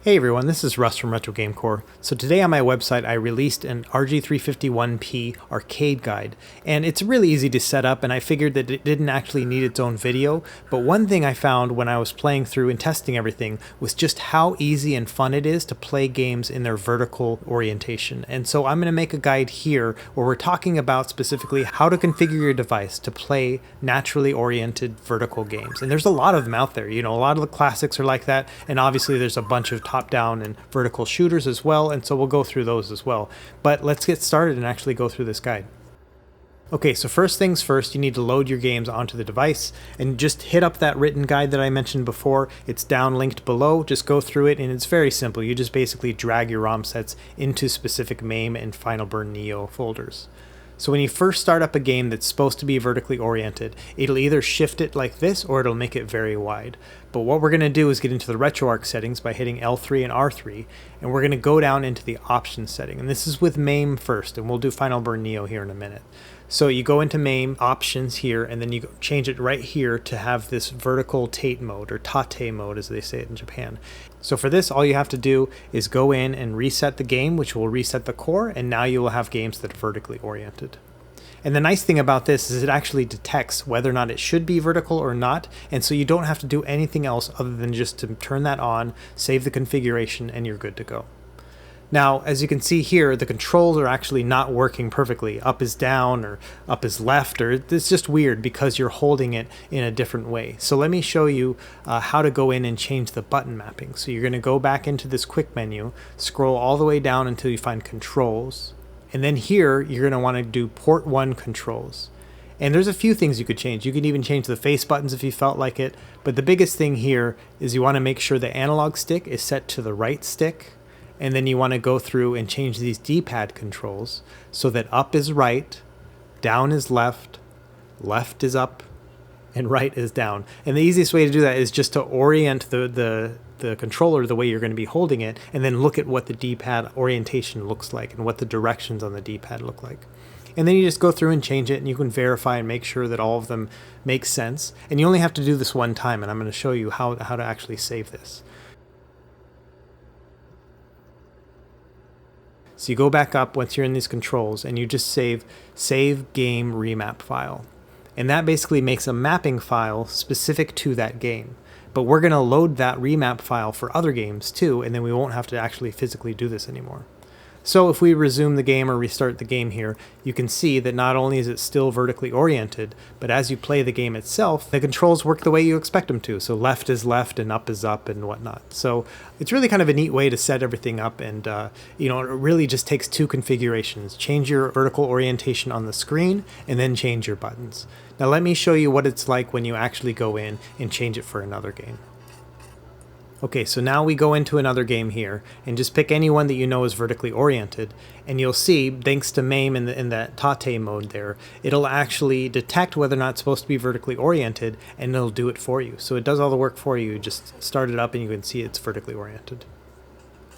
Hey everyone, this is Russ from Retro Game Core. So today on my website I released an RG351P arcade guide, and it's really easy to set up, and I figured that it didn't actually need its own video, but one thing I found when I was playing through and testing everything was just how easy and fun it is to play games in their vertical orientation. And so I'm going to make a guide here where we're talking about specifically how to configure your device to play naturally oriented vertical games. And there's a lot of them out there, a lot of the classics are like that, and obviously there's a bunch of top-down and vertical shooters as well, and so we'll go through those as well. But let's get started and actually go through this guide. Okay, so first things first, you need to load your games onto the device and just hit up that written guide that I mentioned before. It's down linked below. Just go through it, and it's very simple. You just basically drag your ROM sets into specific MAME and FinalBurn Neo folders. So when you first start up a game that's supposed to be vertically oriented, it'll either shift it like this or it'll make it very wide. But what we're going to do is get into the RetroArch settings by hitting L3 and R3, and we're going to go down into the options setting. And this is with MAME first, and we'll do FinalBurn Neo here in a minute. So you go into MAME options here, and then you change it right here to have this vertical tate mode, or tate mode as they say it in Japan. So for this, all you have to do is go in and reset the game, which will reset the core, and now you will have games that are vertically oriented. And the nice thing about this is it actually detects whether or not it should be vertical or not, and so you don't have to do anything else other than just to turn that on, save the configuration, and you're good to go. Now, as you can see here, the controls are actually not working perfectly. Up is down, or up is left, or it's just weird because you're holding it in a different way. So let me show you how to go in and change the button mapping. So you're going to go back into this quick menu, scroll all the way down until you find controls, and then here you're going to want to do port 1 controls. And there's a few things you could change. You can even change the face buttons if you felt like it, but the biggest thing here is you want to make sure the analog stick is set to the right stick. And then you want to go through and change these D-pad controls so that up is right, down is left, left is up, and right is down. And the easiest way to do that is just to orient the controller the way you're going to be holding it, and then look at what the D-pad orientation looks like and what the directions on the D-pad look like. And then you just go through and change it, and you can verify and make sure that all of them make sense. And you only have to do this one time, and I'm going to show you how to actually save this. So you go back up once you're in these controls, and you just save game remap file. And that basically makes a mapping file specific to that game. But we're going to load that remap file for other games too, and then we won't have to actually physically do this anymore. So if we resume the game or restart the game here, you can see that not only is it still vertically oriented, but as you play the game itself, the controls work the way you expect them to. So left is left and up is up and whatnot. So it's really kind of a neat way to set everything up, and it really just takes two configurations. Change your vertical orientation on the screen and then change your buttons. Now let me show you what it's like when you actually go in and change it for another game. Okay, so now we go into another game here, and just pick any one that you know is vertically oriented, and you'll see, thanks to MAME in that tate mode there, it'll actually detect whether or not it's supposed to be vertically oriented, and it'll do it for you. So it does all the work for you. Just start it up and you can see it's vertically oriented.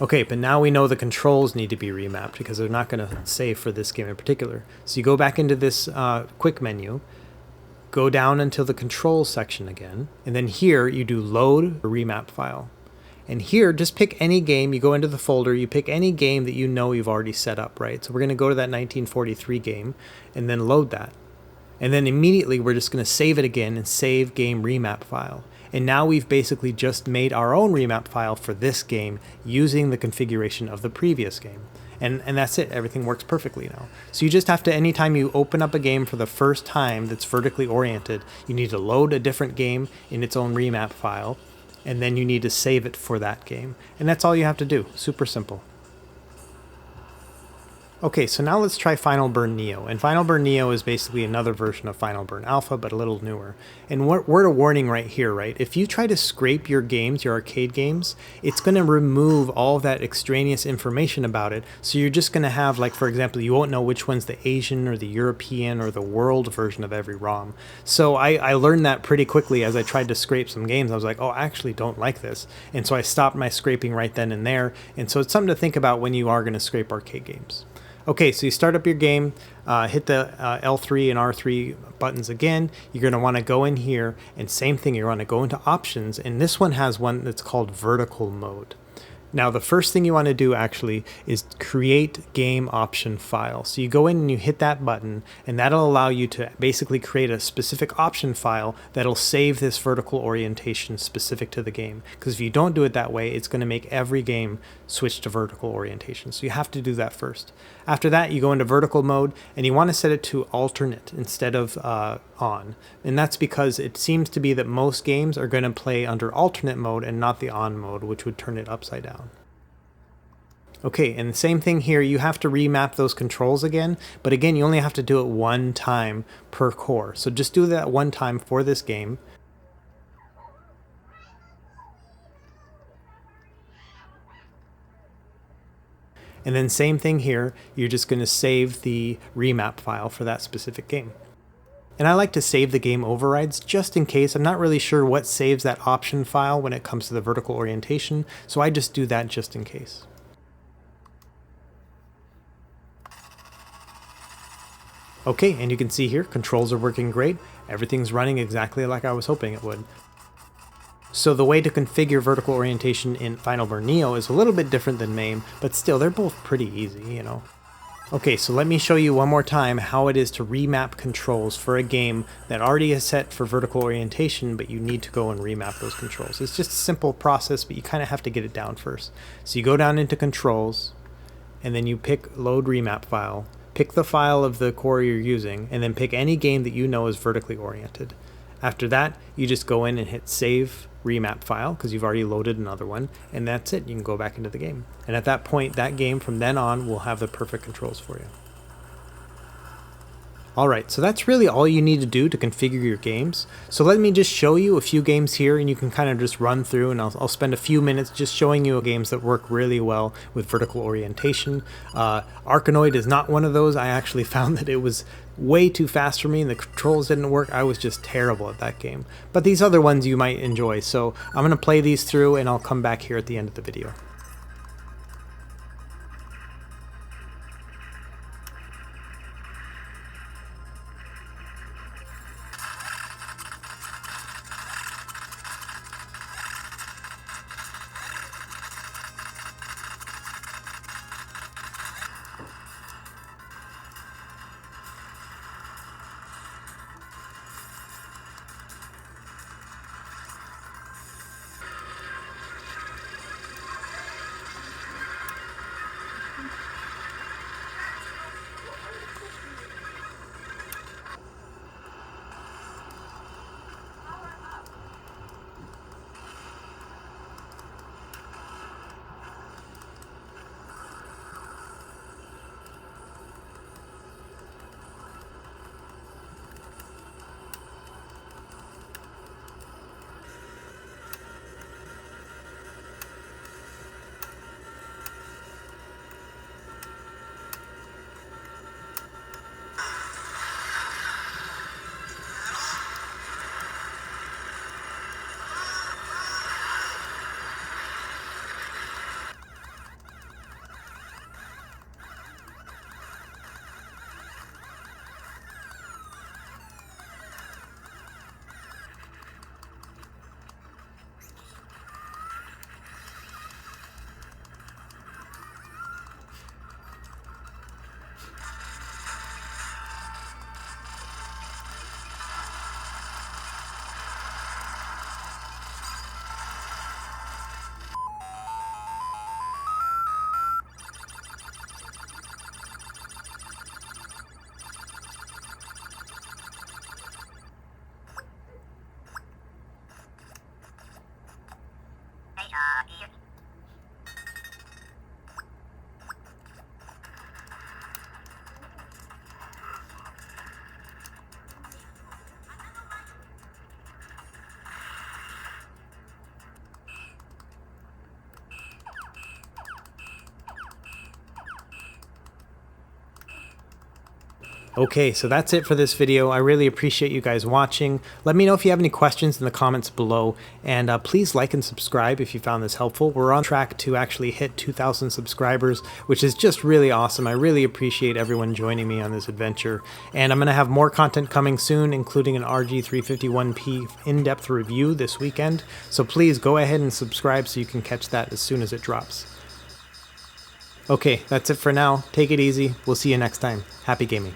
Okay, but now we know the controls need to be remapped because they're not going to save for this game in particular. So you go back into this quick menu, go down until the controls section again, and then here you do load a remap file. And here, just pick any game. You go into the folder, you pick any game that you know you've already set up, right? So we're going to go to that 1943 game and then load that. And then immediately we're just going to save it again and save game remap file. And now we've basically just made our own remap file for this game using the configuration of the previous game. And that's it. Everything works perfectly now. So you just have to, anytime you open up a game for the first time that's vertically oriented, you need to load a different game in its own remap file, and then you need to save it for that game. And that's all you have to do. Super simple. Okay, so now let's try FinalBurn Neo. And FinalBurn Neo is basically another version of FinalBurn Alpha, but a little newer. And word of warning right here, right? If you try to scrape your games, your arcade games, it's going to remove all that extraneous information about it. So you're just going to have, like, for example, you won't know which one's the Asian or the European or the world version of every ROM. So I learned that pretty quickly as I tried to scrape some games. I was like, oh, I actually don't like this. And so I stopped my scraping right then and there. And so it's something to think about when you are going to scrape arcade games. Okay, so you start up your game, hit the L3 and R3 buttons again. You're going to want to go in here, and same thing, you want to go into options, and this one has one that's called vertical mode. Now, the first thing you want to do actually is create game option file. So you go in and you hit that button, and that'll allow you to basically create a specific option file that'll save this vertical orientation specific to the game. Because if you don't do it that way, it's going to make every game switch to vertical orientation. So you have to do that first. After that, you go into vertical mode, and you want to set it to alternate instead of on. And that's because it seems to be that most games are going to play under alternate mode and not the on mode, which would turn it upside down. Okay, and the same thing here, you have to remap those controls again, but again, you only have to do it one time per core. So just do that one time for this game. And then same thing here, you're just going to save the remap file for that specific game. And I like to save the game overrides just in case. I'm not really sure what saves that option file when it comes to the vertical orientation, so I just do that just in case. Okay, and you can see here, controls are working great. Everything's running exactly like I was hoping it would. So the way to configure vertical orientation in FinalBurn Neo is a little bit different than MAME, but still, they're both pretty easy, you know. Okay, so let me show you one more time how it is to remap controls for a game that already is set for vertical orientation, but you need to go and remap those controls. It's just a simple process, but you kind of have to get it down first. So you go down into controls, and then you pick load remap file, pick the file of the core you're using, and then pick any game that you know is vertically oriented. After that, you just go in and hit save remap file because you've already loaded another one, and that's it. You can go back into the game. And at that point, that game from then on will have the perfect controls for you. Alright, so that's really all you need to do to configure your games. So let me just show you a few games here, and you can kind of just run through, and I'll spend a few minutes just showing you games that work really well with vertical orientation. Arkanoid is not one of those. I actually found that it was way too fast for me and the controls didn't work. I was just terrible at that game. But these other ones you might enjoy, so I'm going to play these through and I'll come back here at the end of the video. Okay, so that's it for this video. I really appreciate you guys watching. Let me know if you have any questions in the comments below, and please like and subscribe if you found this helpful. We're on track to actually hit 2,000 subscribers, which is just really awesome. I really appreciate everyone joining me on this adventure, and I'm going to have more content coming soon, including an RG351P in-depth review this weekend, so please go ahead and subscribe so you can catch that as soon as it drops. Okay, that's it for now. Take it easy. We'll see you next time. Happy gaming.